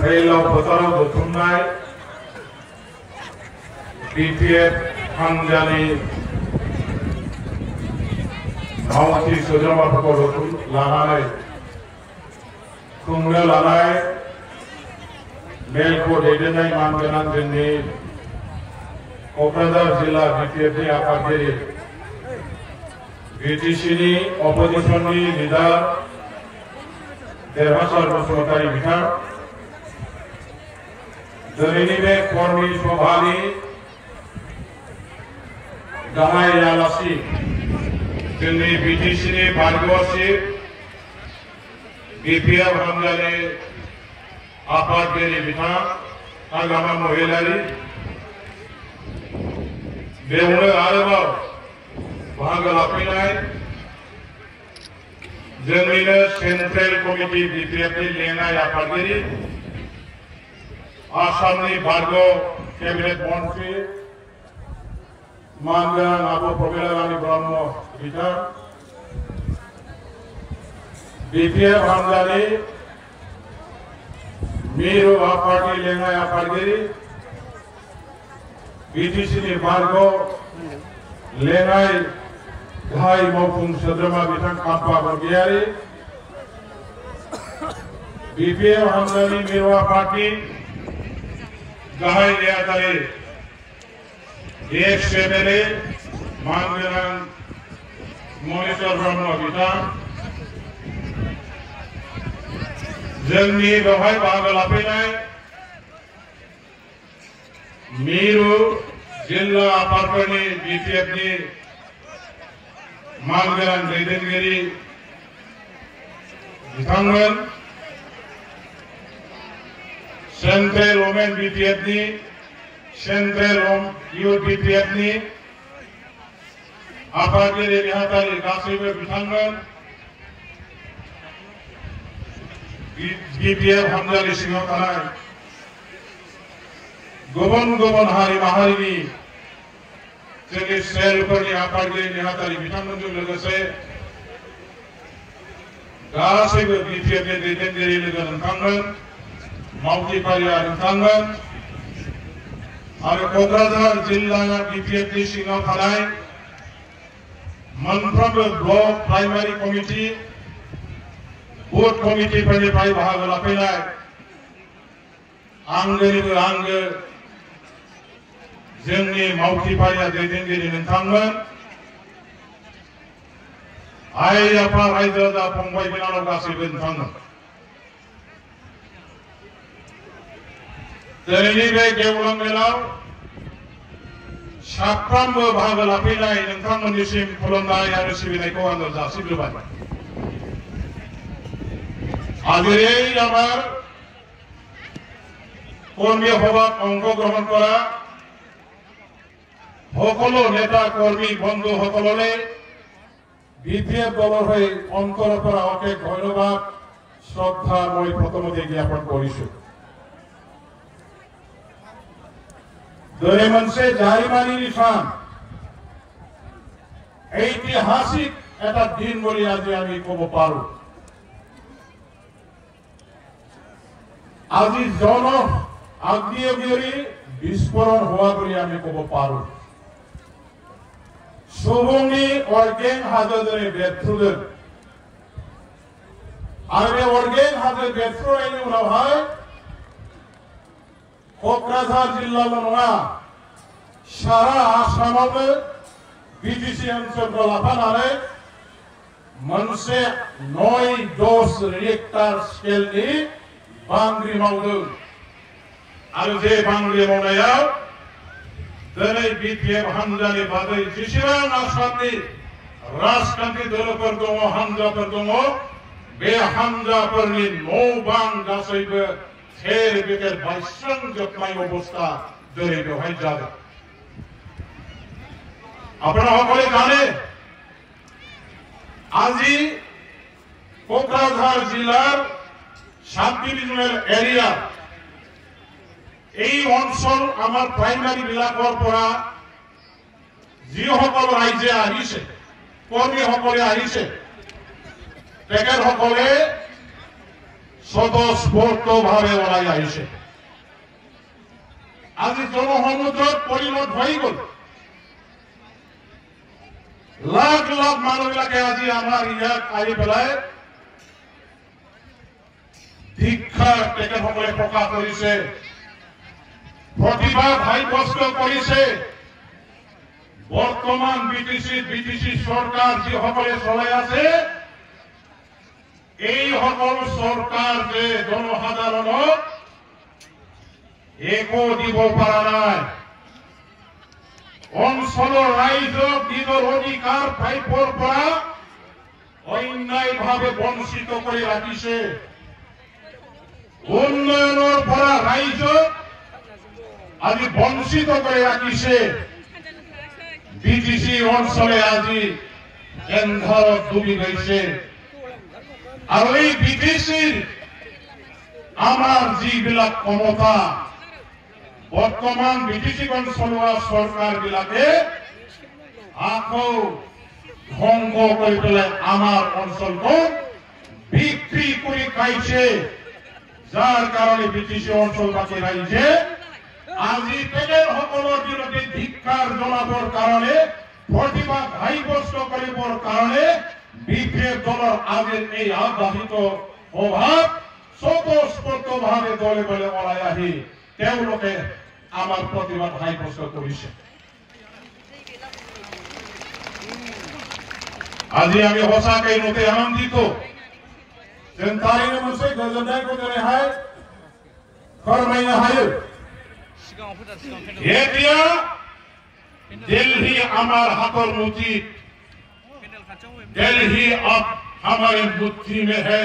Failaw Potaro Tunai BPF Hanjani Mauti Sojama Pokorotu Lanai Kunga Lanai Melko Dedenai Manganan Jeni Kopradar Zilla BPF Apagiri BTCini Opposition Leader Dervasar Musotari Bihar Deni में कर्मी स्वभावी गहाय यालासी Delhi BTC ने भार्गवसी BPF हमजाने आपात berry बिठा आगामा महिलारी बेहुने आरेबाव भागलापिनाय दिल्ली ने central committee BPF ने लेना आपात berry आसामनि भार्गव कैबिनेट मंत्री मानगोनां आब' प्रमिला रानी ब्रह्म बिथां बीपीएफ हानजानि मिरु आफादनि लेङाइ आफादगिरि बीटीसीनि भार्गव लेङाइ गाहाय मावफुं सोद्रोमा बिथां काम्पा बरगयारि बीपीएफ हानजानि मिरु आफादनि गाहाय नेहाथारि एक्स एमएलए मानगोनां मनिस्वर ब्रह्म बिथां जोंनि बेवहाय बाहागो लाफैनाय मिरु जिल्ला आफादफोरनि बीपीएफनि मानगोनां दैदेनगिरि बिथांमोन सेंट्रल वुमेन बीपीएफ नि सेंट्रल यूथ बीपीएफ नि आफादगिरि नेहाथारि गासैबो बिथांमोन बीपीएफ हानजानि सिङाव थानाय गुबुन गुबुन हारि माहारिनि जोंनि सेलफोरनि आफादगिरि नेहाथारि बिथांमोनजों लोगोसे गासैबो बीपीएफ नि दैदेनगिरि लोगो नोंथांमोन मावथिफारिया नोंथांमोन आरो क'क्राझार जिल्ला बीपीएफ नि सिङाव थानाय मोनफ्रोमबो ब्लक प्राइमारि कमिटि बुथ कमिटिफोरनिफ्राय बाहागो लाफैनाय आंगोनिबो आंगो जोंनि मावथिफारिया दैदेनगिरि नोंथांमोन आइ आफा रायजो राजा फंबाय बिनानाव गासैबो नोंथांमोन दिनैनि बे गेवलां मेलाव साफ्रोमबो बाहागो लाफैनाय नोंथांमोननिसिम खुलुमनाय आरो सिबिनायखौ आङो जासिग्रोबाय আজকের আমার কর্মী সভাত অংশগ্রহণ করা সকলো নেতা কর্মী বন্ধু সকললৈ বিপিএফ দলৰ হৈ অন্তৰৰ পৰা অশেষ ধন্যবাদ শ্ৰদ্ধা মই প্ৰথমতে জ্ঞাপন কৰিছো দৰে মঞ্চে জাৰিমানিৰ নিশান ঐতিহাসিক এটা দিন বুলি আজি আমি ক'ব পাৰো আজি জন আগ্নেয়গিৰি বিস্ফোৰণ হওয়া বুলি আমি ক'ব পাৰো সুবংনি অর্গেন হাজারে ব্যর্থদের আর এই অর্গেন হাজার ব্যর্থের উনাवहाय क'क्राझार जिल्लाल' नङा सारा आसामावनो बीटीसी ओनसोलखौ लाफानानै मोनसे 9-10 रिक्टार स्केलनि बांग्रि मावदों आरो जे बांग्रि मावनायाव दिनै बीपीएफ हानजानि बादै जेसेबां आसामनि राजखान्थि दोलोफोर दङ हानजाफोर दङ बे हानजाफोरनि न' बां गासैबो थेर बेथेर बायस्रांजोबनाय अबस्था दिनै बेवहाय जादों আপনারা সকলে জানে আজি কোকরাঝার জেলার সাব ডিভিজনাল এরিয়া এই অঞ্চল আমার প্রাইমারি বিলাকৰ পৰা যিসকল ৰাইজে আহিছে কৰ্মীসকলে আহিছে তেখেতসকলে স্বতঃস্ফূৰ্তভাৱে ওলাই আহিছে। আজি জনসমুদ্ৰত পৰিণত হৈ গল। লাখ লাখ মানুহবিলাকে আজি আমাৰ ইয়াত আহি পেলাই ধিক্ষাৰ তেখেতসকলে প্ৰকাশ কৰিছে, প্ৰতিবাদ সাব্যস্ত কৰিছে। বৰ্তমান বিটিচি চৰকাৰ যিসকলে চলাই আছে, এই সকল চৰকাৰ যে জনসাধাৰণক একো দিব পৰা নাই, অঞ্চলৰ ৰাইজক নিজৰ অধিকাৰ প্ৰাপ্যৰ পৰা অন্যায়ভাৱে বঞ্চিত কৰি ৰাখিছে। উন্নয়নৰ পৰা ৰাইজক আজি বঞ্চিত কৰি ৰাখিছে। বিটিচি অঞ্চলে আজি এন্ধাৰত ডুবি গৈছে। আৰু এই বিটিচিৰ আমাৰ যিবিলাক ক্ষমতা, বৰ্তমান বিটিচিখন চলোৱা চৰকাৰবিলাকে আকৌ ধ্বংস কৰি পেলাই আমাৰ অঞ্চলখন বিক্ৰী কৰি খাইছে। যাৰ কাৰণে বিটিচি অঞ্চলবাসী ৰাইজে আজি তেখেতসকলৰ বিৰুদ্ধে ধিক্কাৰ জনাবৰ কাৰণে, প্ৰতিবাদ সাব্যস্ত কৰিবৰ কাৰণে বিপিএফ দলৰ আজিৰ এই আহ্বানিত সভাত স্বতঃস্ফূৰ্তভাৱে দলে বলে ওলাই আহি তেওঁলোকে আমাৰ প্ৰতিবাদ সাব্যস্ত কৰিছে। আজি আমি সঁচাকৈ নথৈ আনন্দিত যেন तारैनो मोनसे गोजोननायखौ दिनैहाय फोरमायनो हायो। এতিয়া दिल्ली আমাৰ हाथर मुठी, दिल्ली अब हमारे मुट्ठी में है।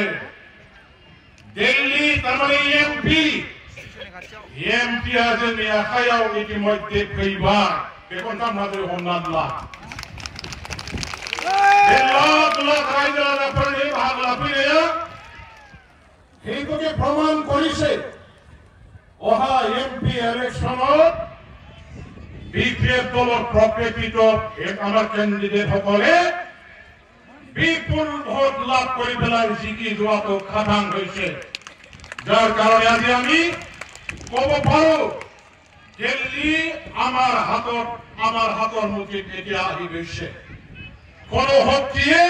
दिल्ली तारमाने एमपी जोंनि आखायाव इतिमধ্যে फैबाय। बेखौ नोंथांमोना हमनानै ला। लाख लाख रायजो राजाफोरनि बाहागो लाफैनाया সেইটোকে প্ৰমাণ কৰিছে। অহা এমপি ইলেকশ্যনত বিপিএফ দলৰ প্ৰকৃত আমাৰ কেণ্ডিডেটসকলে বিপুল ভোট লাভ কৰি পেলাই জিকি যোৱাটো খাটাং হৈছে। যাৰ কাৰণে আজি আমি ক'ব পাৰো দিল্লী আমাৰ হাতৰ মুঠিত এতিয়া আহি গৈছে। কোন শক্তিয়ে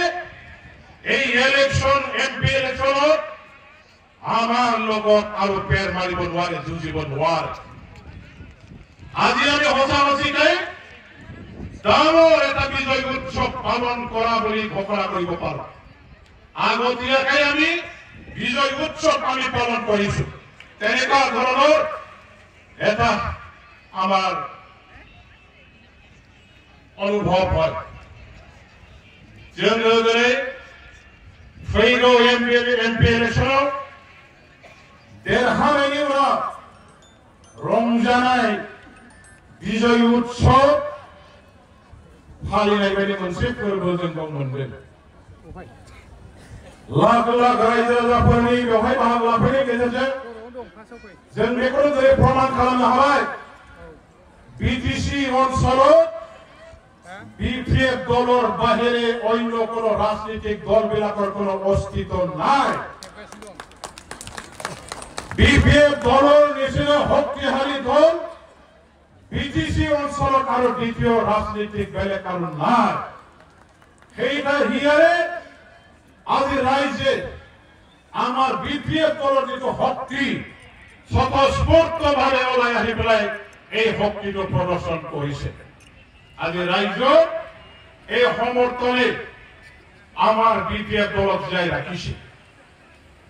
এই ইলেকশ্যন এমপি ইলেকশ্যনত আমাৰ লগত আৰু পেৰ মাৰিব নোৱাৰে, যুঁজিব নোৱাৰে। আজি আমি সঁচাকৈ ডাঙৰ এটা বিজয় উৎসৱ পালন কৰা বুলি ঘোষণা কৰিব পাৰো। আগতীয়াকৈ আমি বিজয় উৎসৱ আমি পালন কৰিছো। তেনেকুৱা ধৰণৰ এটা আমাৰ অনুভৱ হয়। যেনেদৰে फैगौ एमपि इलेक्शनाव देरहानायनि उनाव रंजानाय बिजय उत्सव फालिनाय बायदि मोनसे फोरबो जों दं मोनगोन। लाख लाख रायजो राजाफोरनि बेवहाय बाहागो लाफैनायनि गेजेरजों जों बेखौनो दिनै प्रमाण खालामनो हाबाय बिटिसि অঞ্চলত বিপিএফ দলৰ বাহিৰে অন্য কোনো ৰাজনৈতিক দলবিলাকৰ কোনো অস্তিত্ব নাই। বিপিএফ দলৰ নিচিনা শক্তিশালী দল বিটিসি অঞ্চলত আৰু দ্বিতীয় ৰাজনৈতিক বেলেগ কাৰণ নাই। সেইটা হিয়াৰে আজি ৰাইজে আমাৰ বিপিএফ দলৰ যিটো শক্তি স্বতঃস্ফূৰ্তভাৱে ওলাই আহি পেলাই এই শক্তিটো প্ৰদৰ্শন কৰিছে। আজি ৰাইজৰ এই সমৰ্থনে আমাৰ বিপিএফ দলক জীয়াই ৰাখিছে।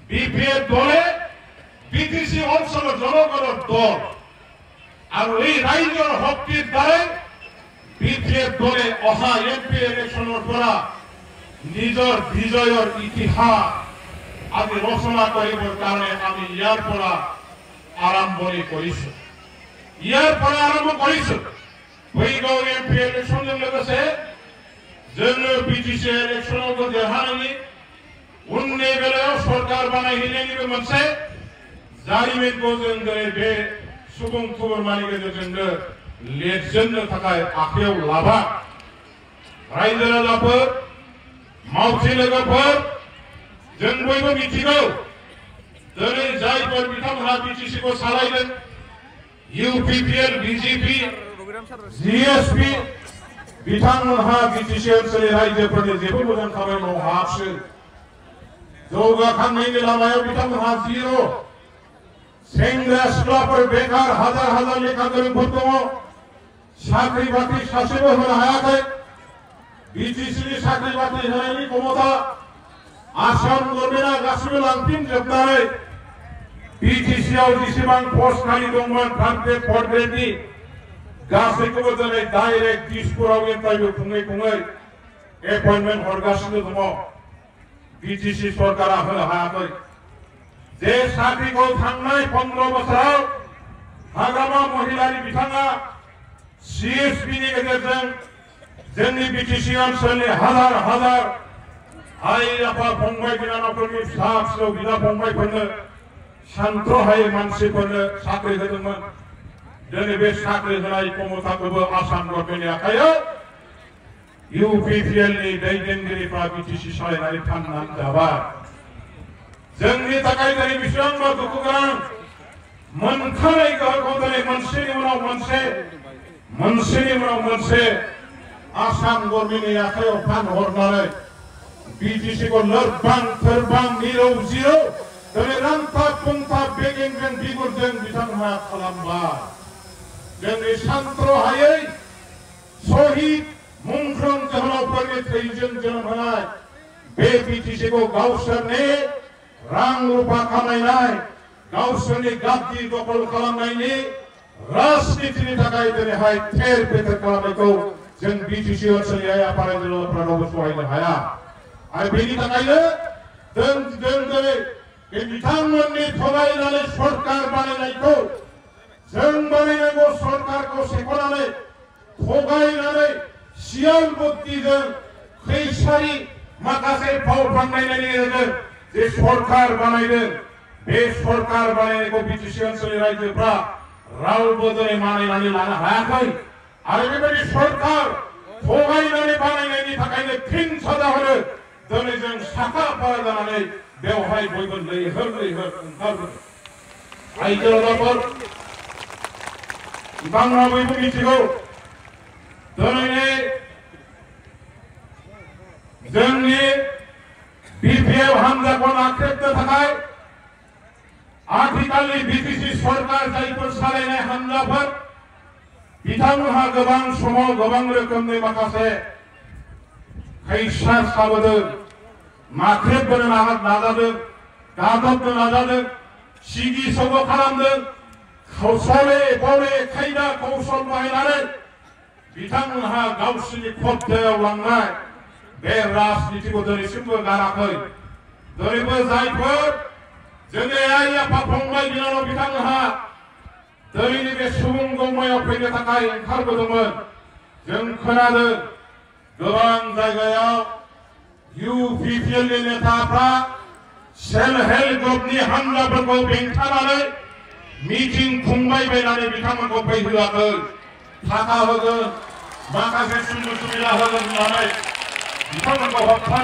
বিপিএফ দলে বিটিসি অঞ্চলৰ জনগণৰ দল আৰু এই ৰাইজৰ শক্তিৰ দ্বাৰা বিপিএফ দলে অহা এমপি ইলেকশ্যনৰ পৰা নিজৰ বিজয়ৰ ইতিহাস আজি ৰচনা কৰিবৰ কাৰণে আমি ইয়াৰ পৰা আৰম্ভণি কৰিছো। फैगौ एमपि इलेक्शनजों लोगोसे जोङो बिटिसि इलेक्शनाव देरहानायनि उननि बेलायाव सरकार बानायहैनायनिबो मोनसे जारिमिनखौ जों दिनै बे सुबुं थुबुरमानि गेजेरजोंनो लिरजेननो थाखाय आखायाव लाबाय। रायजो राजाफोर मावथि लोगोफोर जों बयबो मिथिगौ दिनै जायफोर बिथांमोनहा बिटिसिखौ सालायदों इउपिपिएल बिजेपि जिएसपि बिथांमोनहा बिटिसि ओनसोलनि रायजोफोरनि जेबो मोजां खामानि मावहायाखै जौगाखांनायनि लामायाव बिथांमोनहा जिरो सेंग्रा सिख्लाफोर बेकार हाजार हाजार लेखा गोरोंफोर दङ साख्रि बाख्रि सासेबो होनो हायाखै बिटिसिनि साख्रि बाख्रि होनायनि क्षमता आसाम गभर्नमेन्टआ गासिबो लांफिनजोबनानै बिटिसिआव जेसेबां पस्ट खालि दंमोन थार्ड ग्रेड फर्थ ग्रेडनि गासैखौबो दिनै डाइरेक्ट दिसपुराव इन्टारभिउ खुङै एपइन्टमेन्ट हरगासिनो दङ बिटिसि सरकारा होनो हायाखै जे साख्रिखौ थांनाय 15 बोसोराव हाग्रामा महिलारि बिथाङा सिएसपिनि गेजेरजों जोंनि बिटिसि ओनसोलनि हाजार हाजार आइ आफा फंबाय बिनानावफोरनि फिसा फिसौ बिदा फंबायफोरनो सानथ्र'हायै मानसिफोरनो साख्रि होदोंमोन दिनै बे साख्रि होनाय क्षमताखौबो आसाम गभर्नमेन्टनि आखायाव इउपिपिएलनि दैदेनगिरिफ्रा बिटिसि सालायनानै थांनानै जाबाय जोंनि थाखाय दिनै बेसेबांबा दुखु गोनां मोनखानाय गोहोखौ दिनै मोनसेनि उनाव मोनसे आसाम गभर्नमेन्टनि आखायाव फानहरनानै बिटिसिखौ लोरबां थोरबां मिरौ जिरौ दिनै रांथाब पुंथाब बेगेंजों बिगुरजों बिथांमोनहा खालामबाय जोंनि सानथ्र'हायै शहीद मुंख्लं जोहोलावफोरनि थैजों जोनोम होनाय बे बिटिसिखौ गावसोरनि रां रुपा खामायनाय गावसोरनि गाद्दि दखल खालामनायनि राजनितिनि थाखाय दिनैहाय थेर बेथेर खालामनायखौ जों बिटिसि ओनसोलनि आइ आफा रायजो राजाफोरा सहायनो हाया आरो बेनि थाखायनो जों दिनै बे बिथांमोननि थगायनानै सरकार बानायनायखौ जों बानायनांगौ सरकारखौ सेख'नानै थगायनानै सियाल बुद्धिजों खैसारि माखासे फाव फान्दायनायनि गेजेरजों जे सरकार बानायदों बे सरकार बानायनायखौ बिटिसि ओनसोलनि रायजोफ्रा रावबो दिनै मानिनानै लानो हायाखै आरो बेबायदि सरकार थगायनानै बानायनायनि थाखायनो फिन साजा होनो दिनै जों साखा फारा जानानै बेवहाय बयबो लैहोर ओंखारबोदों रायजो राजाफोर बिथांमोना बयबो मिथिगौ दिनै जोंनि बिपिएफ हान्जाखौ नाख्रेबनो थाखाय आथिखालनि बिटिसि सरकार जायफोर सालायनाय हान्जाफोर बिथांमोनहा गोबां समाव गोबां रोखोमनि माखासे खैसार साबोदों नाख्रेबबोनो नाजादों गादबनो नाजादों सिगि सग' खालामदों खौसले बले खायदा कौशल बाहायनानै बिथांमोनहा गावसोरनि खबथायाव लांनाय बे राजनितिखौ दिनैसिमबो गाराखै दिनैबो जायफोर जोंनि आइ आफा फंबाय बिनानाव बिथांमोनहा दिनैनि बे सुबुं गौमायाव फैनो थाखाय ओंखारबोदोंमोन जों खोनादों गोबां जायगायाव इउपिपिएलनि नेताफ्रा सेल्फ हेल्प ग्रुपनि हान्जाफोरखौ बेंथानानै मिटिं खुंबाय बायनानै बिथांमोनखौ फैहोआखै थाखा होगोन माखासे सुबिदा होगोन होननानै बिथांमोनखौ